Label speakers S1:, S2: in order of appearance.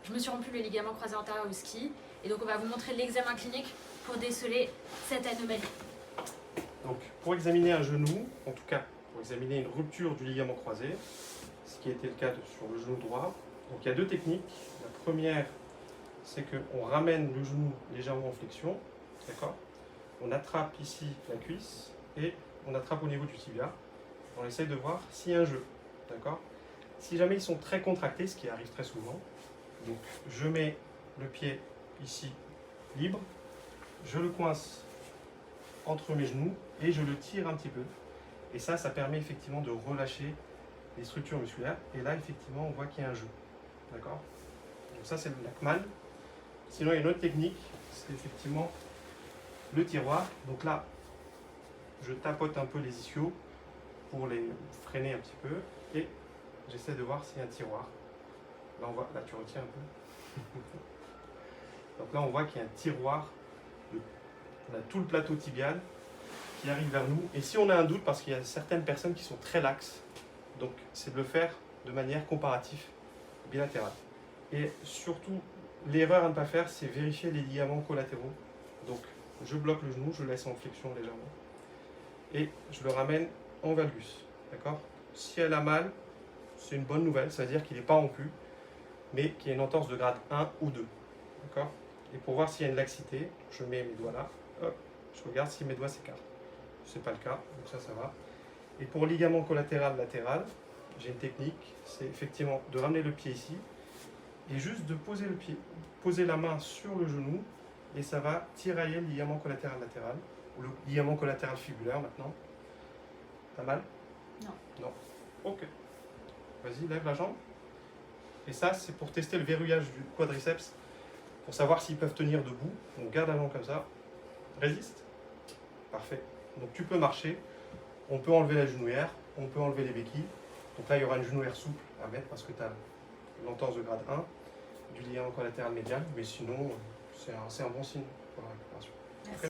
S1: je me suis rompu le ligament croisé antérieur au ski. Et donc on va vous montrer l'examen clinique pour déceler cette anomalie.
S2: Donc pour examiner un genou, en tout cas pour examiner une rupture du ligament croisé, ce qui a été le cas sur le genou droit, donc il y a deux techniques. La première, c'est qu'on ramène le genou légèrement en flexion, d'accord? On attrape ici la cuisse et on attrape au niveau du tibia. On essaye de voir s'il y a un jeu, d'accord? Si jamais ils sont très contractés, ce qui arrive très souvent, donc je mets le pied ici libre, je le coince entre mes genoux et je le tire un petit peu. Et ça permet effectivement de relâcher les structures musculaires. Et là, effectivement, on voit qu'il y a un jeu, d'accord? Donc ça, c'est le Lachman. Sinon, il y a une autre technique, c'est effectivement le tiroir. Donc là, je tapote un peu les ischios pour les freiner un petit peu et j'essaie de voir s'il y a un tiroir. Là, on voit, là tu retiens un peu. Donc là, on voit qu'il y a un tiroir. On a tout le plateau tibial qui arrive vers nous. Et si on a un doute, parce qu'il y a certaines personnes qui sont très laxes, donc c'est de le faire de manière comparative, bilatérale. Et surtout, l'erreur à ne pas faire, c'est vérifier les ligaments collatéraux. Donc, je bloque le genou, je le laisse en flexion légèrement. Et je le ramène en valgus. D'accord? Si elle a mal, c'est une bonne nouvelle, ça veut dire qu'il n'est pas rompu, mais qu'il y a une entorse de grade 1 ou 2. D'accord? Et pour voir s'il y a une laxité, je mets mes doigts là, hop, je regarde si mes doigts s'écartent. Ce n'est pas le cas, donc ça va. Et pour ligament collatéral latéral, j'ai une technique, c'est effectivement de ramener le pied ici, et juste de poser le pied, poser la main sur le genou, et ça va tirailler le ligament collatéral latéral, ou le ligament collatéral fibulaire maintenant. T'as mal?
S1: Non.
S2: Non. Ok. Vas-y, lève la jambe. Et ça, c'est pour tester le verrouillage du quadriceps, pour savoir s'ils peuvent tenir debout. Donc garde la jambe comme ça. Résiste. Parfait. Donc tu peux marcher. On peut enlever la genouillère. On peut enlever les béquilles. Donc là, il y aura une genouillère souple à mettre parce que tu as l'entorse de grade 1 du ligament collatéral médial. Mais sinon, c'est un bon signe pour la récupération.
S1: Merci.